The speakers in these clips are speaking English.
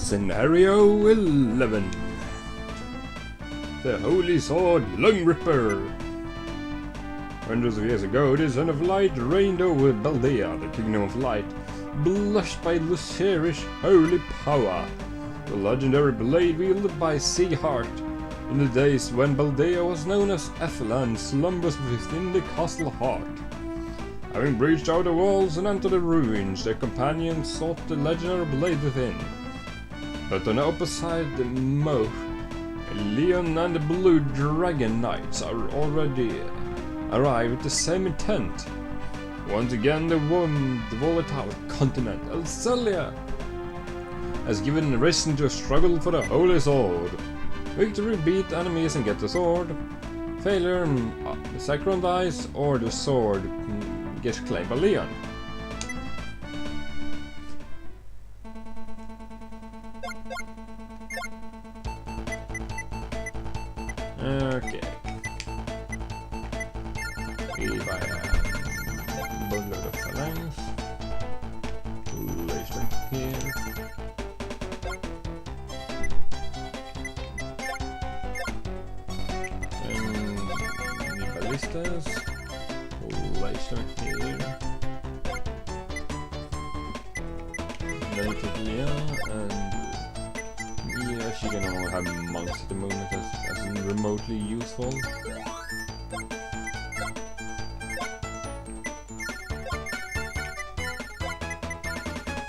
Scenario 11. The Holy Sword Langrisser. Hundreds of years ago, the Son of Light reigned over Baldea, the Kingdom of Light, blushed by Lucerish holy power. The legendary blade wielded by Seaheart. In the days when Baldea was known as Ethelland, slumbers within the castle heart. Having breached out the walls and entered the ruins, their companions sought the legendary blade within. But on the opposite side, the moat, Leon and the Blue Dragon Knights are already arrived with the same intent. Once again, the volatile continent, Elcelia, has given reason to a struggle for the Holy Sword. Victory, beat enemies and get the sword. Failure, the Zacerons dies, or the sword gets claimed by Leon. Okay. If I have a load of phalanx, place them here. And ballistas, place them here. Then we take Leon, and yeah, she can only have monks at the moment as remotely useful.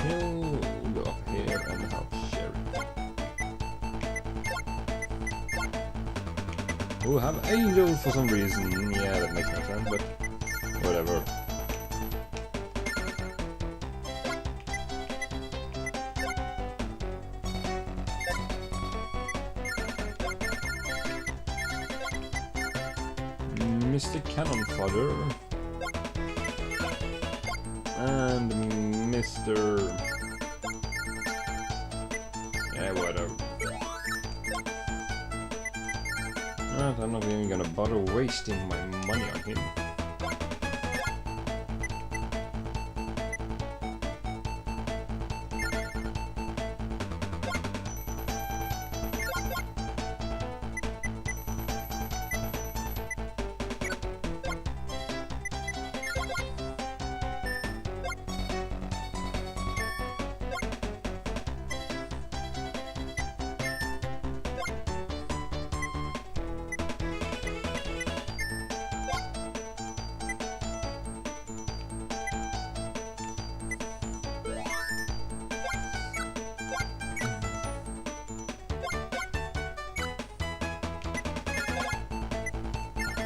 He'll go up here and help Sherry. Who have angels for some reason. Yeah, that makes no sense, but whatever. Mr. Cannon Fodder and Mr. Yeah, whatever. I'm not even gonna bother wasting my money on him.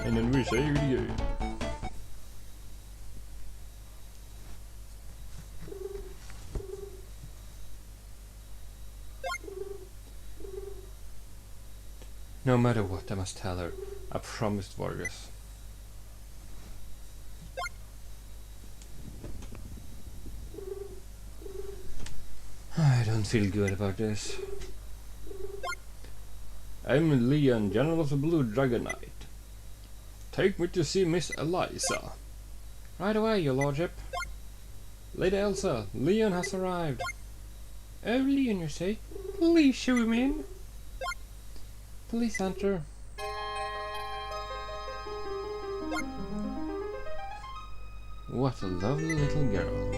And then we say video. No matter what, I must tell her. I promised Vargas. I don't feel good about this. I'm Leon, General of the Blue Dragon Knight. Take me to see Miss Eliza. Right away, your lordship. Lady Elsa, Leon has arrived. Oh, Leon, you say? Please show him in. Please enter. What a lovely little girl.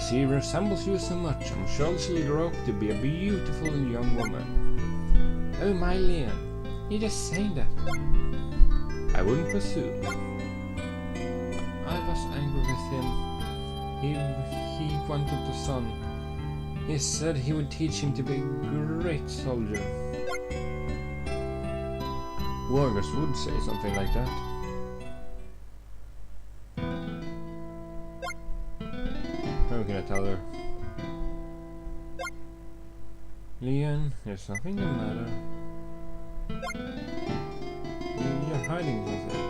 She resembles you so much. I'm sure she'll grow up to be a beautiful young woman. Oh, my Leon. You're just saying that. I wouldn't presume. I was angry with him. He wanted the son. He said he would teach him to be a great soldier. Vargas would say something like that. How can I tell her? Leon, there's nothing the matter. You're hiding something.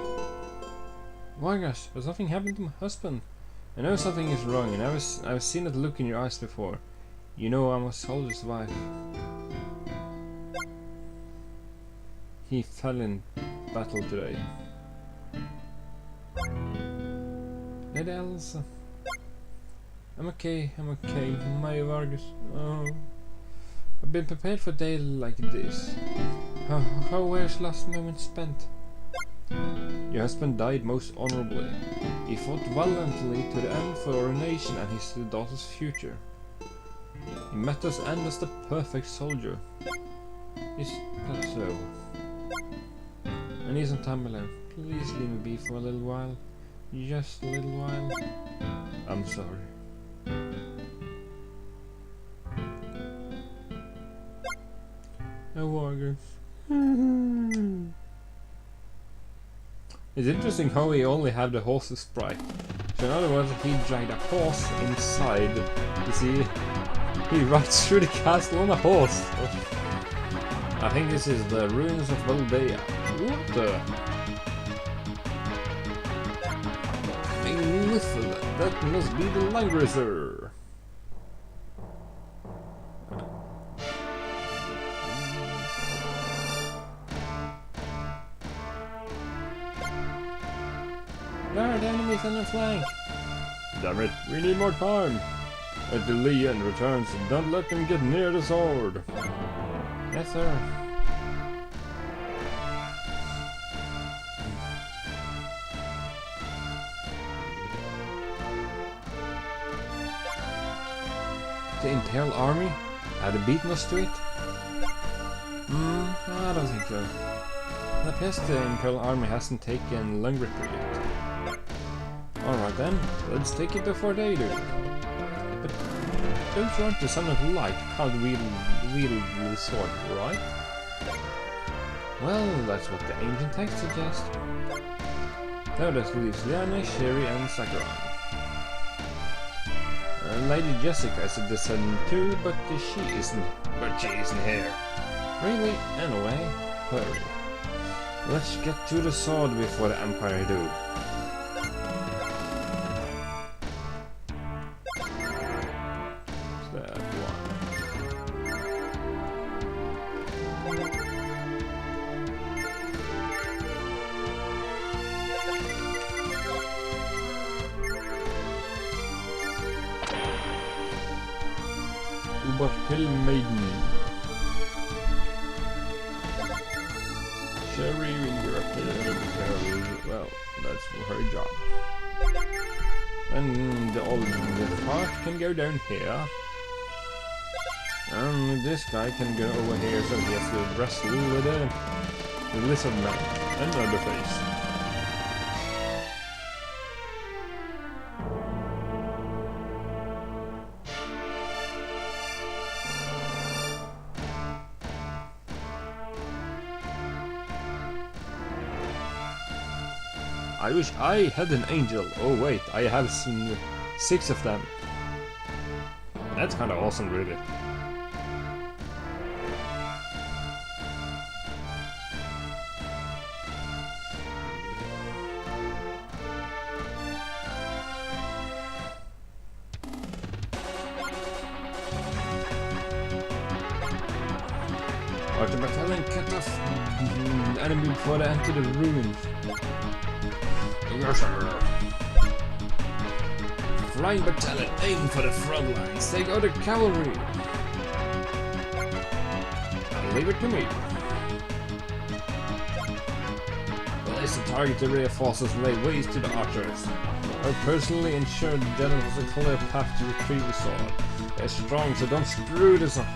Vargas, has something happened to my husband? I know something is wrong, and I've seen that look in your eyes before. You know I'm a soldier's wife. He fell in battle today. Lady Elsa. I'm okay, my Vargas. Oh. I've been prepared for a day like this. How were his last moments spent? Your husband died most honorably. He fought valiantly to the end for our nation and his daughter's future. He met us and as the perfect soldier. Is that so? I need some time alone. Please leave me be for a little while. Just a little while. I'm sorry. It's interesting how we only have the horse's sprite. So in other words, he dragged a horse inside. You see, he rides through the castle on a horse. I think this is the ruins of Valdea. What the? Magnificent! That must be the Langrisser. Guard, enemies on the flank! Damn it, we need more time! If the Legion returns, don't let them get near the sword! Yes, sir. The Imperial Army? Have they beaten us to it? I don't think so. It appears the Imperial Army hasn't taken Langrisser yet. Alright then, let's take it before they do. But don't you want the Son of Light can't wield the sword, right? Well, that's what the ancient text suggests. Now that leaves Liana, Sherry and Zacerons. Lady Jessica is a descendant too, but she isn't here. Really? Anyway, hurry. Let's get to the sword before the Empire do. Step 1. Uberkill Maiden. Sherry in Europe, well, that's her job. And the part can go down here. And this guy can go over here, so he has to wrestle with the lizard man and Underface. I wish I had an angel. Oh wait, I have 6 of them. That's kind of awesome, really. Archer battalion cut off the enemy before they enter the ruins. Yes, sir. Flying battalion, aim for the front lines. Take out the cavalry. And leave it to me. Place the target to reinforcements lay waste to the archers. I personally ensure the general has a clear path to retrieve the sword. They're strong, so don't screw this up.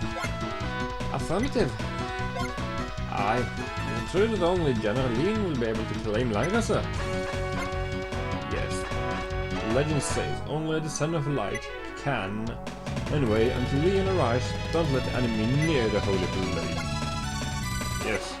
Affirmative. Aye. It's true that only General Lean will be able to claim Langrisser. Yes. Legend says only the Son of Light can. Anyway, until Leon arrives, don't let the enemy near the Holy Blade. Yes.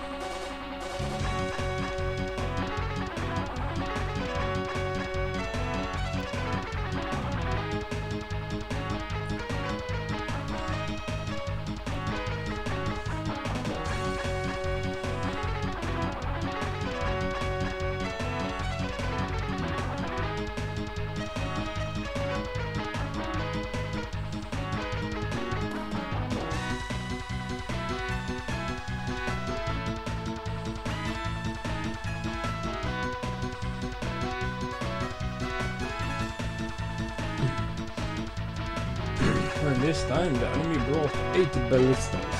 and this time the enemy brought 8 ballistas,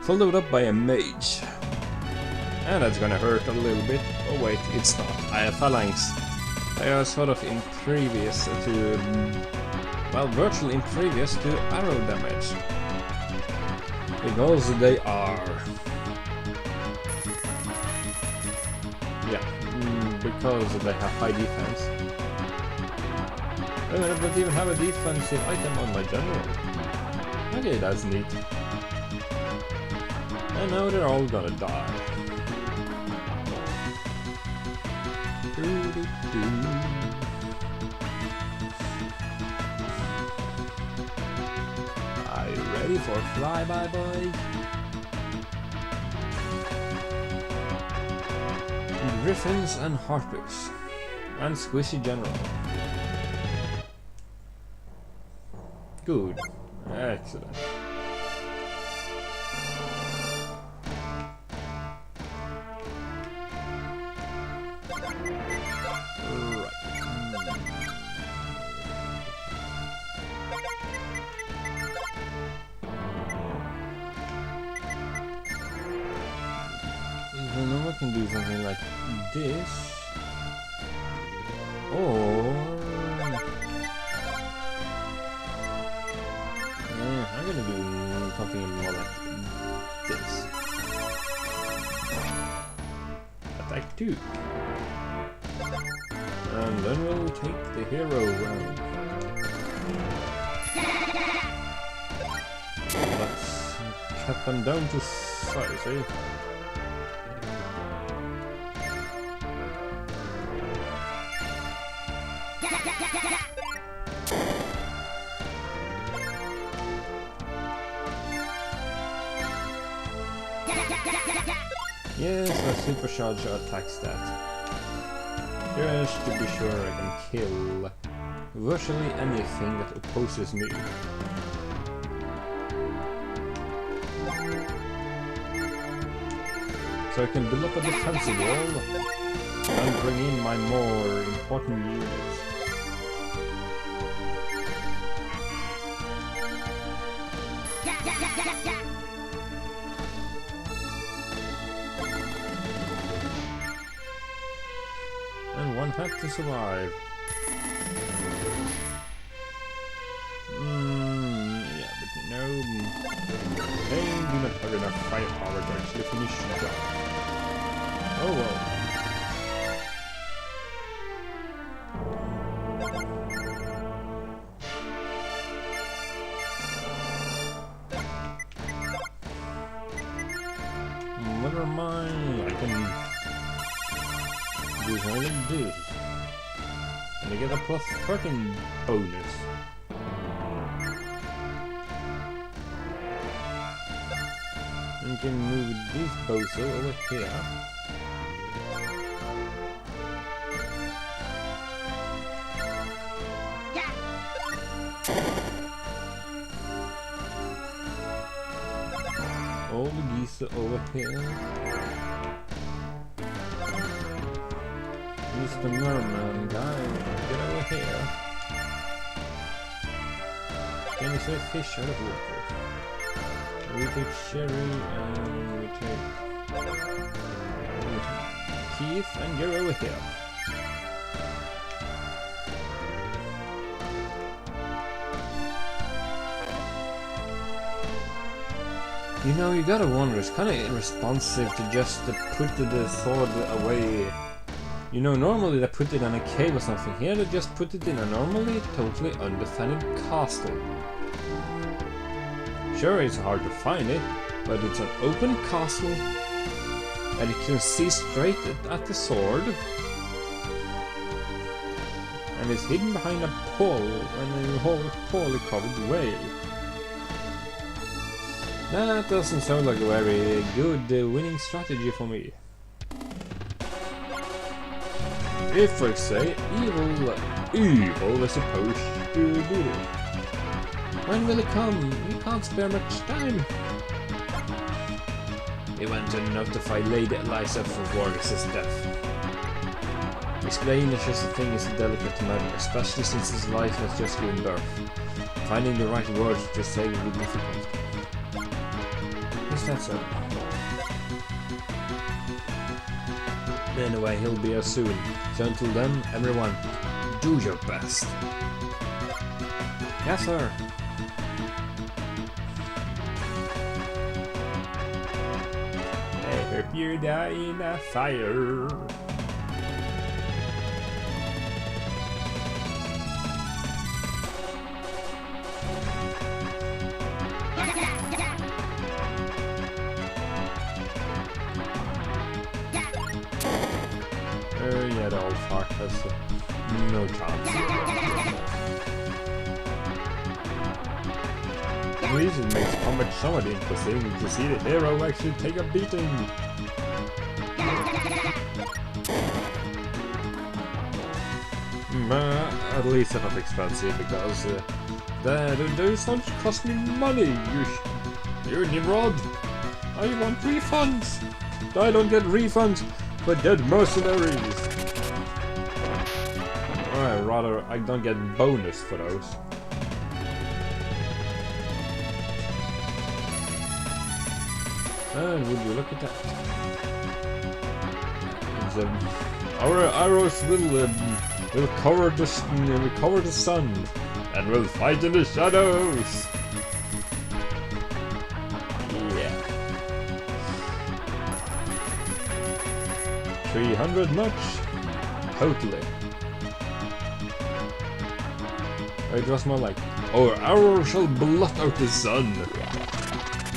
followed up by a mage. And that's gonna hurt a little bit. Oh wait, it's not. I have phalanx. They are sort of impervious to... well, virtually impervious to arrow damage. Because they are... yeah, because they have high defense. Oh, I don't even have a defensive item on my general. Okay, that's neat. And now they're all gonna die. Are you ready for flyby, boy? Griffins and harpies. And squishy general. Good. Excellent. I know I can do something like this, or I'm gonna do something more like this. Attack 2, and then we'll take the hero round. Let's cut them down to size, eh? Yes, a supercharger attack stat. Just to be sure I can kill virtually anything that opposes me. So I can build up a defensive wall and bring in my more important units. And one had to survive. Yeah, but no. They do not have enough firepower to actually finish the job. Oh well. Never mind, I can do something like this. And I get a plus 13 bonus. And you can move this bozo over here. All the geese are over here. Mr. Merman guy, get over here. Can you say fish out of water? We take Sherry and we take Keith and get over here. You know, you gotta wonder, it's kinda irresponsive to just put the sword away. You know, normally they put it in a cave or something. Here they just put it in a normally totally undefended castle. Sure, it's hard to find it, but it's an open castle and you can see straight at the sword. And it's hidden behind a pole and a whole poorly covered whale. That doesn't sound like a very good winning strategy for me. If I say evil is supposed to do it. When will it come? We can't spare much time. We went to notify Lady Eliza for Vargas's death. Explaining such a thing is a delicate matter, especially since his wife has just given birth. finding the right words to say with difficulty. Is that so? Anyway, he'll be here soon. So until then, everyone, do your best. Yes, sir. I hope you die in a fire. Yeah, the old fuck has no chance. At least it makes combat somewhat interesting to see the hero actually take a beating. At least they're not expensive because those don't cost me money. You Nimrod! I want refunds! I don't get refunds for dead mercenaries! Or rather, I don't get bonus for those. And would you look at that? Our arrows will cover the sun and will fight in the shadows. Yeah. 300 much? Totally. It was more like, our arrow shall blot out the sun,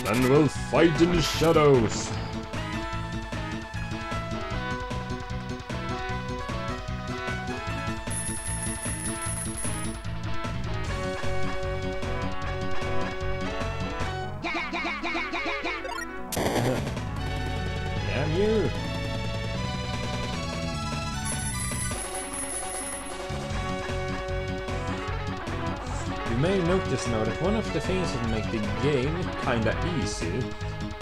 and will fight in the shadows. Damn you! You may notice now that one of the things that make the game kinda easy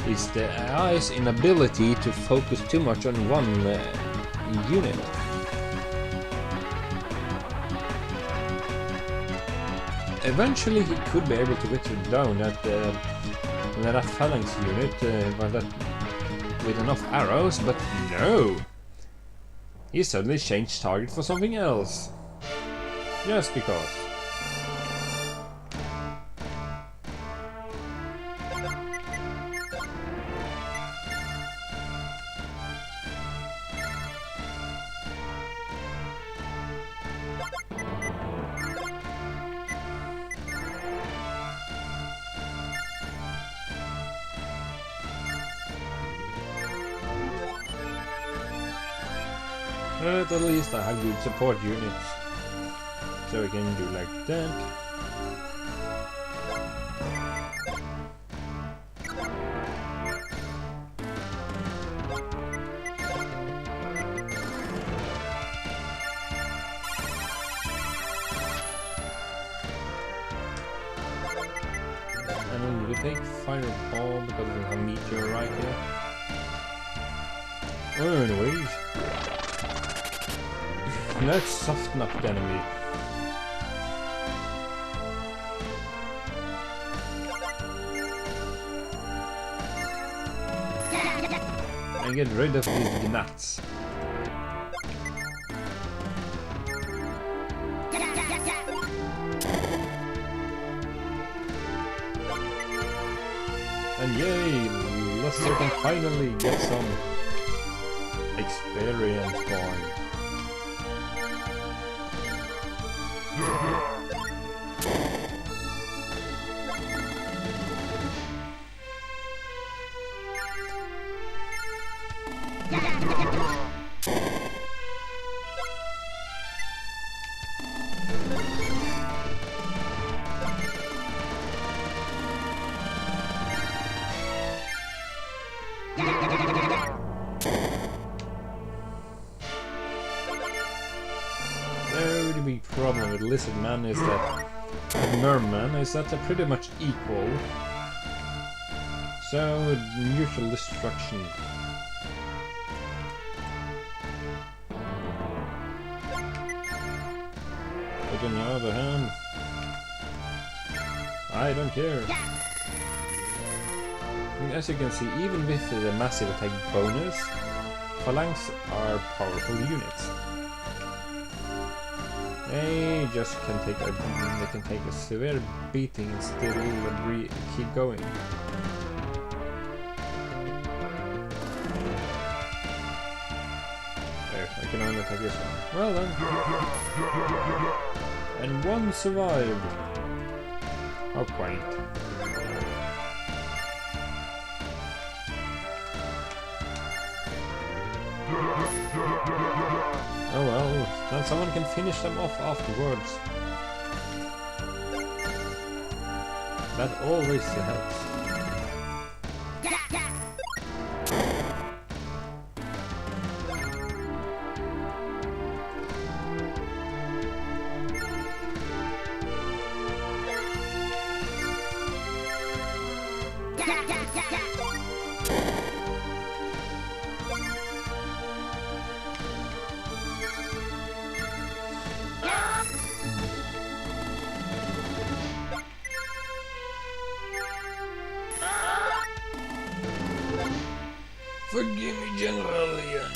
is the AI's inability to focus too much on one unit. Eventually he could be able to whittle down that phalanx unit with enough arrows, but no! He suddenly changed target for something else. Just because. But at least I have good support units, so we can do like that. And then we take fireball because we have meteor right here. Anyways. Let's soften up the enemy. And get rid of these gnats. And yay! Langrisser can finally get some experience going. The big problem with Lizard Man is that Merman is that they're pretty much equal. So mutual destruction. But on the other hand, I don't care. As you can see, even with the massive attack bonus, phalanx are powerful units. They just can take a severe beating and still keep going. There, I can only attack this one. Well then. And one survived. How quaint. Oh well, then someone can finish them off afterwards. That always helps. Forgive me, General Leon.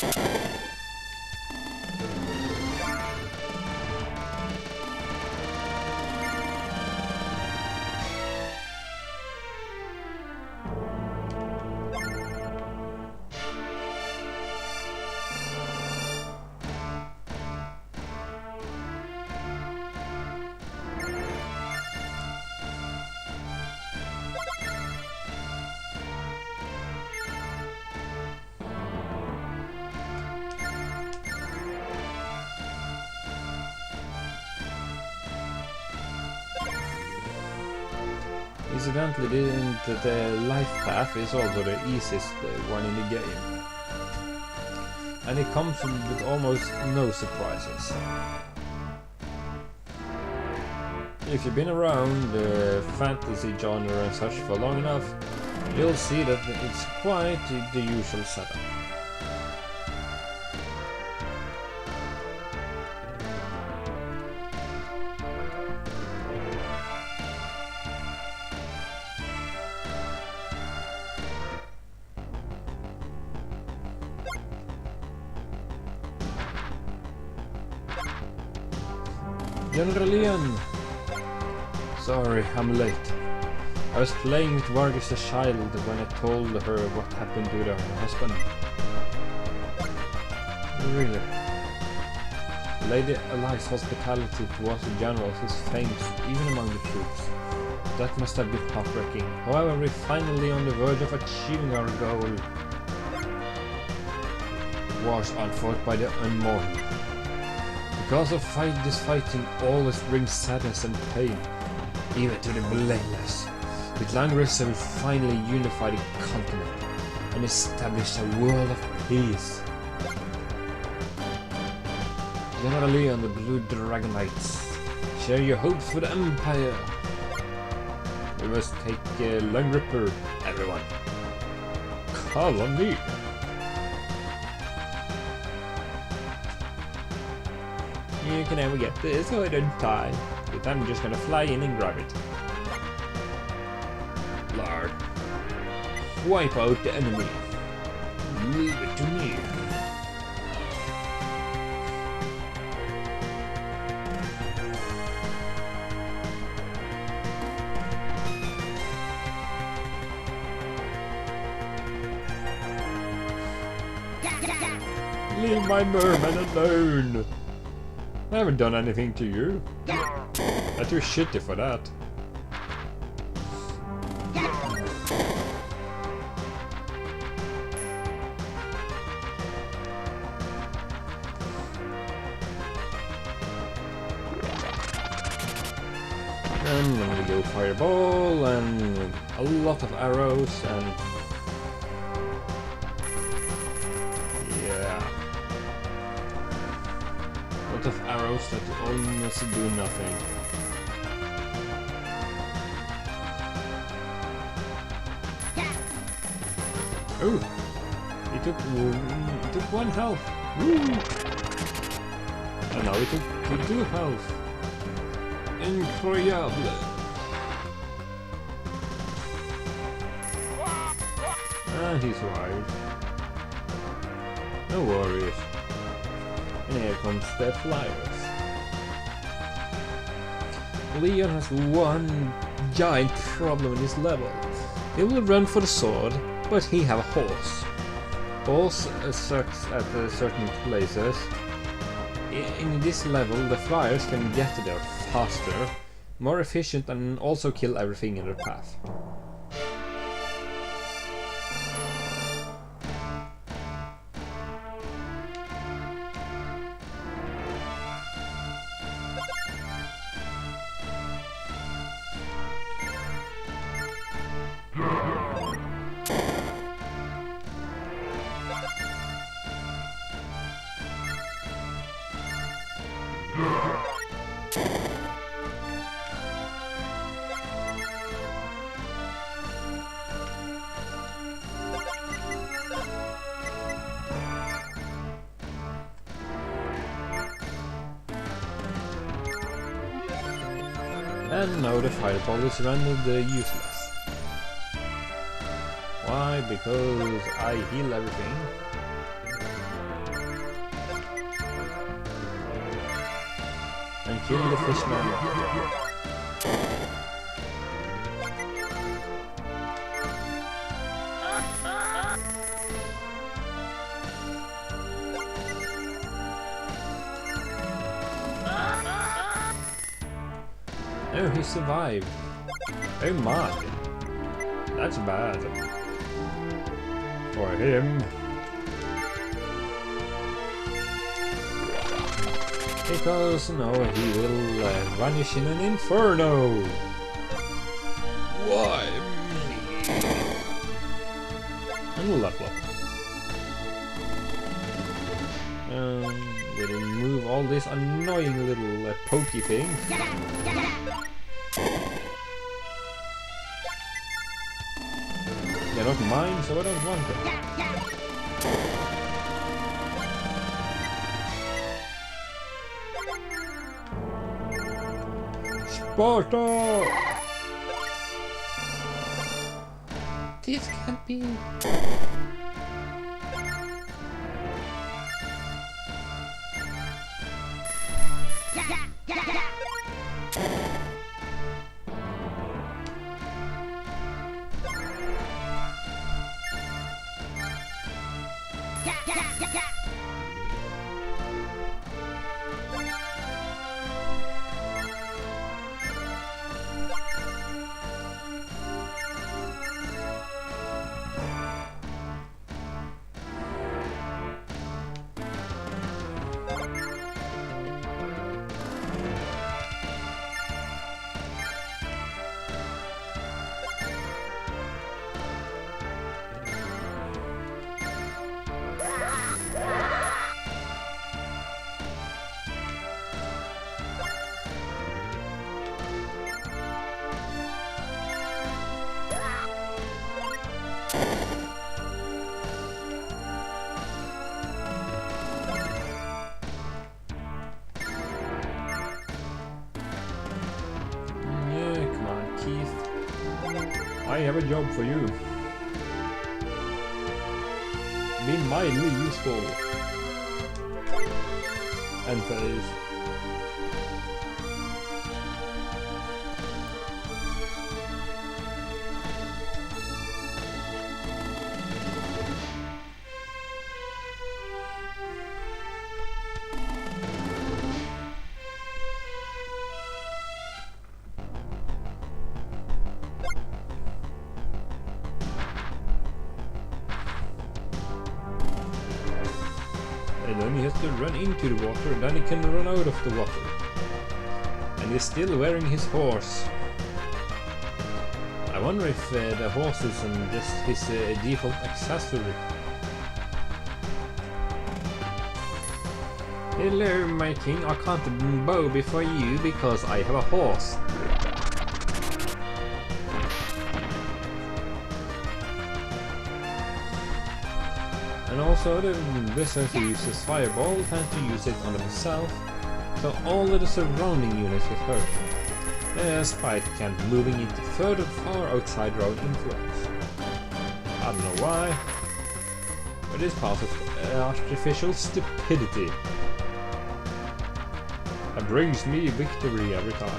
Incidentally, the life path is also the easiest one in the game. And it comes with almost no surprises. If you've been around the fantasy genre and such for long enough, you'll see that it's quite the usual setup. General Leon! Sorry, I'm late. I was playing with Vargas' child when I told her what happened to her husband. Really? Lady Alice's hospitality towards the generals is famous, even among the troops. That must have been heartbreaking. However, we're finally on the verge of achieving our goal. Wars are fought by the unmourned. Because of this fighting always brings sadness and pain, even to the blameless. With Langrisser will finally unify the continent and establish a world of peace. General Leon, the Blue Dragon Knights, share your hopes for the Empire. We must take Langrisser, everyone. Call on me. You can never get this hood in time, but I'm just gonna fly in and grab it. Lord. Wipe out the enemy. Leave it to me. Leave my merman alone. I haven't done anything to you. I'm too shitty for that. And then we go fireball and a lot of arrows and of arrows that almost do nothing. Oh, he took 1 health. Woo! And now he took 2 health. Incroyable. And he survived. No worries. And here comes the flyers. Leon has one giant problem in this level. He will run for the sword, but he have a horse. Horse sucks at certain places. In this level, the flyers can get there faster, more efficient, and also kill everything in their path. And now the fireball is rendered useless. Why? Because I heal everything. And kill the fishman. Oh, he survived. Oh my. That's bad. For him. Because no, he will vanish in an inferno. Why me? And level up. We'll remove all these annoying little pokey things. They're not mine, so I don't want them. Sparta! This can't be. I have a job for you. Be mildly useful. And phase. And then he has to run into the water, and then he can run out of the water. And he's still wearing his horse. I wonder if the horse is just his default accessory. Hello, my king, I can't bow before you because I have a horse. And also the business who uses fireball tends to use it on himself, so all of the surrounding units get hurt, despite Kent moving it far outside their own influence. I don't know why. But it's part of artificial stupidity. That brings me victory every time.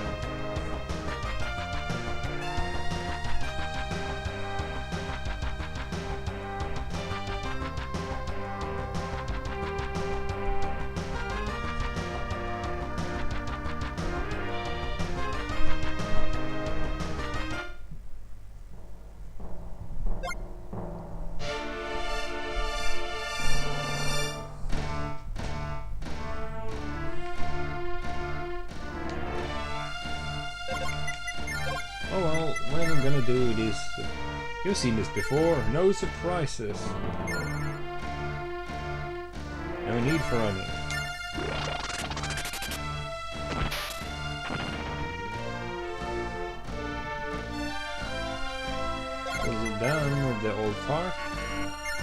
Oh well, what I'm gonna do is... You've seen this before, no surprises. No need for any. Close it down with the old fart.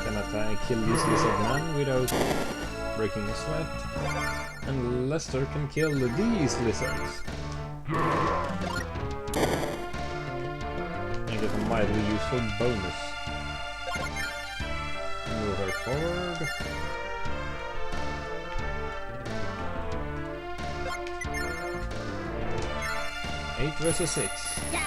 Can I kill this lizard man without breaking a sweat. And Lester can kill these lizards. Get a mildly useful bonus. Move her forward. Eight versus 6. Yeah.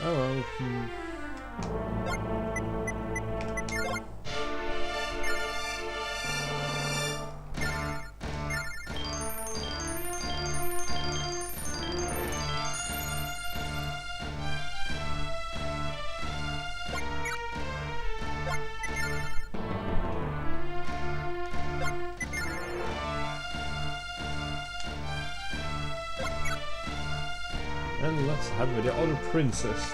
Oh well. And let's have the other princess.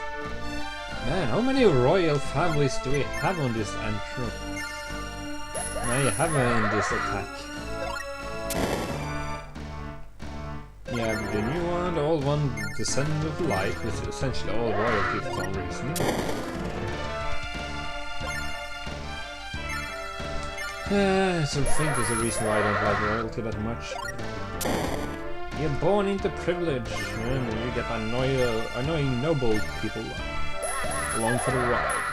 Man, how many royal families do we have on this intro? I have in this attack. Yeah, the new one, the old one, Descendant of Light, which is essentially all royalty for some reason. I think there's a reason why I don't like royalty that much. You're born into privilege, and you get annoying noble people along for the ride.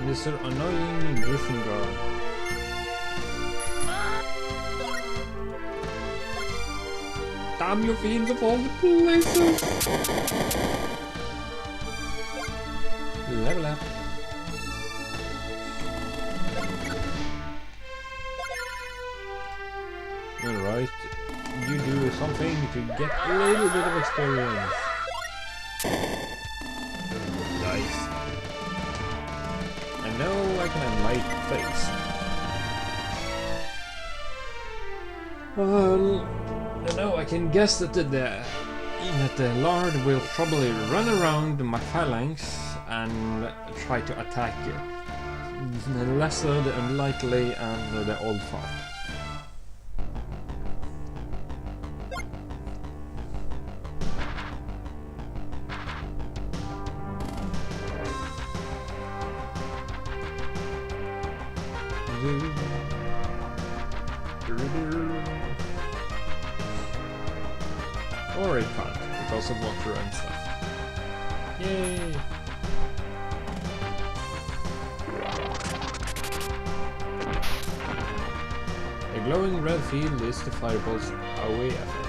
This is annoying Griffin guard. Damn your fiends of all the places! Level up. Alright, you do something to get a little bit of experience. Nice. And now I can light face. And now I can guess that the Lord will probably run around my phalanx and try to attack it. The lesser, the unlikely, and the old fart. Or it can't, because of water and stuff. Yay! glowing red field is the fireball's away effect.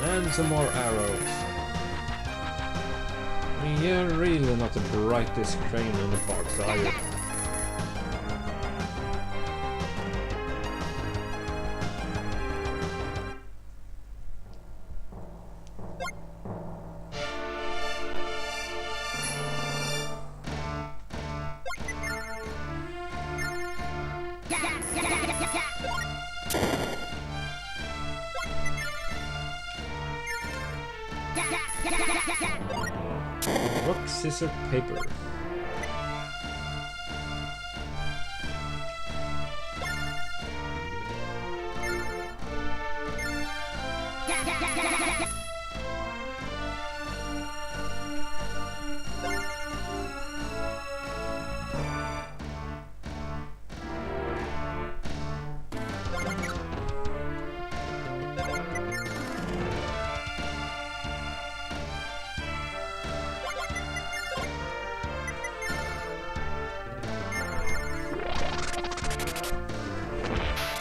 And some more arrows. I mean, you're really not the brightest crane in the box, are you? Rock, scissors, paper.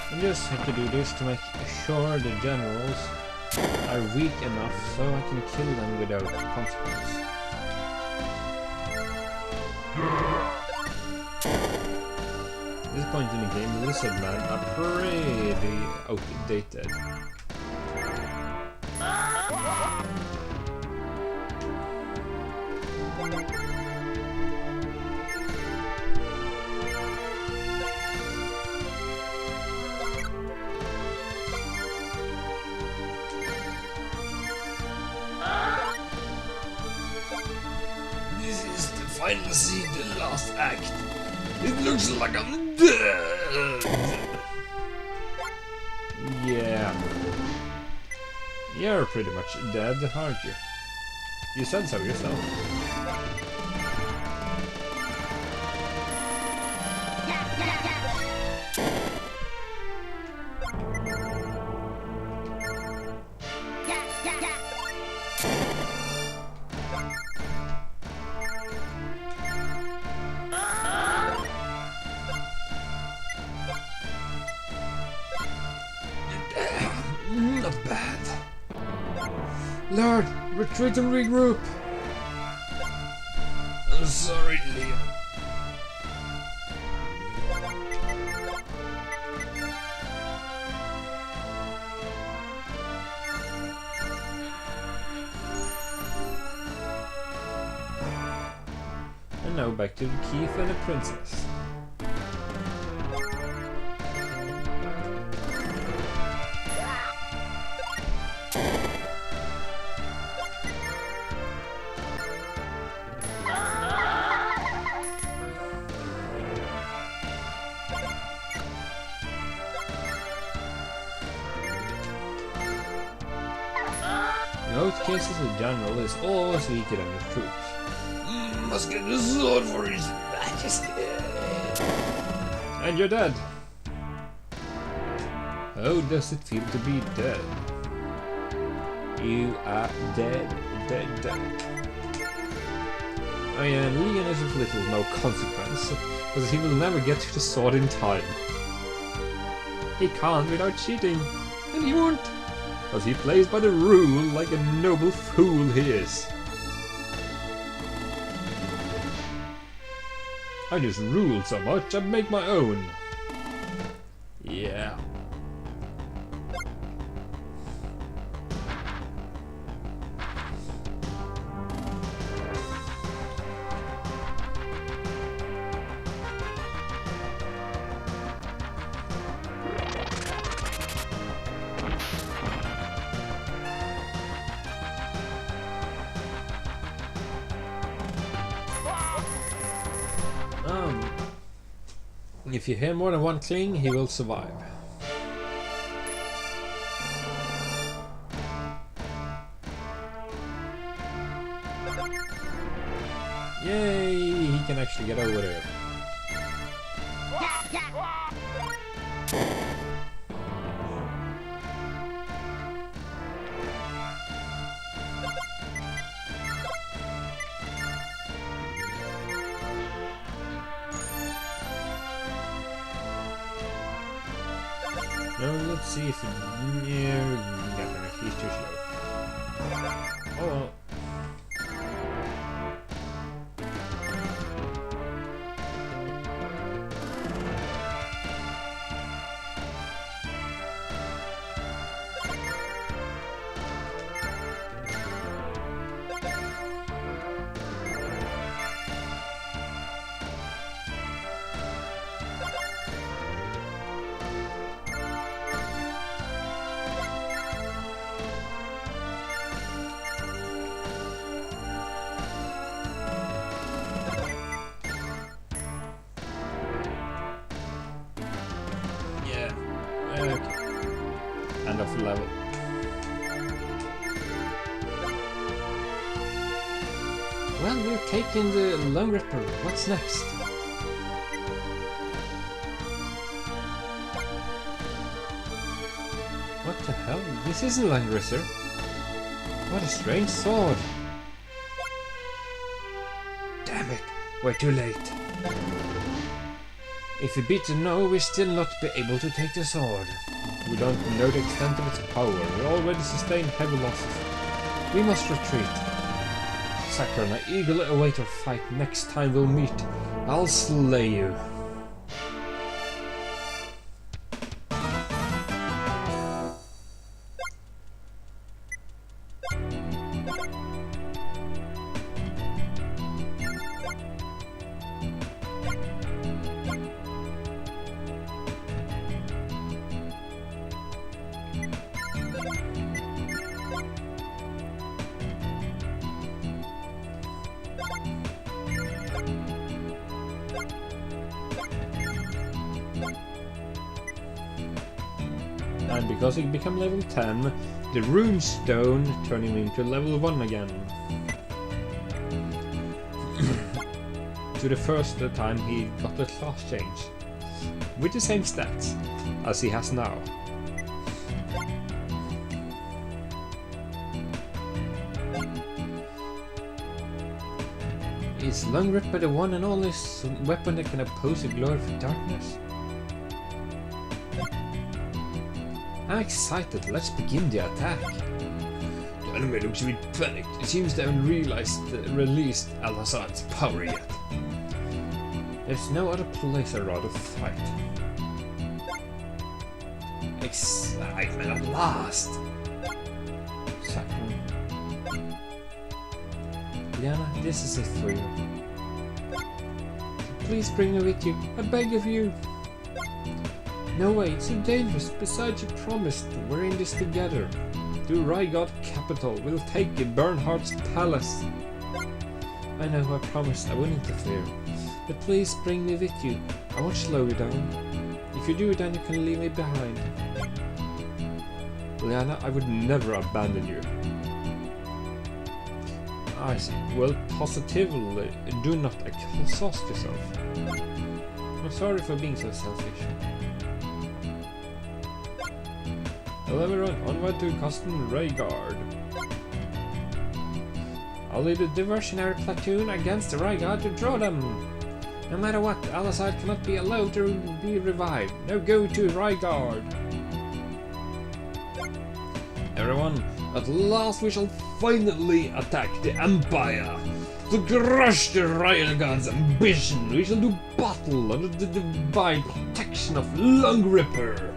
I just have to do this to make sure the generals are weak enough so I can kill them without consequence. At this point in the game, the lizard men are pretty outdated. Final scene, the last act. It looks like I'm dead. Yeah. You're pretty much dead, aren't you? You said so yourself. Not bad. Lord, retreat and regroup. I'm sorry, Liam. And now back to the Keith and the princess. In most cases, the general is always weaker than his troops. Must get the sword for his majesty. And you're dead. How does it feel to be dead? You are dead. Oh yeah, and Leon is of little no consequence, because he will never get to the sword in time. He can't without cheating, and he won't. Because he plays by the rule like a noble fool he is. I just rule so much, I make my own. Yeah. If you hear more than one cling, he will survive. Yay! He can actually get over there. No, let's see if he's too slow. Oh well. End of the level. Well, we're taking the Langrisser. What's next? What the hell? This isn't Langrisser. What a strange sword. Damn it, we're too late. If we beat the No, we'll still not be able to take the sword. We don't know the extent of its power. We already sustained heavy losses. We must retreat. Zaceron, I eagerly await our fight. Next time we'll meet, I'll slay you. And because he became level 10, the rune stone turned him into level 1 again. To the first time he got the class change, with the same stats as he has now. Is Langrisser the one and only weapon that can oppose the glory of darkness? I'm excited, let's begin the attack. The enemy looks a bit panicked. It seems they haven't released Al-Assad's power yet. There's no other place I'd rather fight. Excitement at last! Zaceron. Liana, this is it for you. Please bring me with you, I beg of you. No way, it's too dangerous. Besides, you promised. We're in this together. To Rygard capital. We'll take Bernhardt's palace. I know, I promised I wouldn't interfere. But please bring me with you. I won't slow you down. If you do, then you can leave me behind. Liana, I would never abandon you. I see. Well, positively, do not exhaust yourself. I'm sorry for being so selfish. Hello everyone, onward to Custom Rygard. I'll lead a diversionary platoon against the Rygard to draw them. No matter what, Al-Assad cannot be allowed to be revived. Now go to Rygard. Everyone, at last we shall finally attack the Empire. To crush the Rygard's ambition, we shall do battle under the divine protection of Langrisser.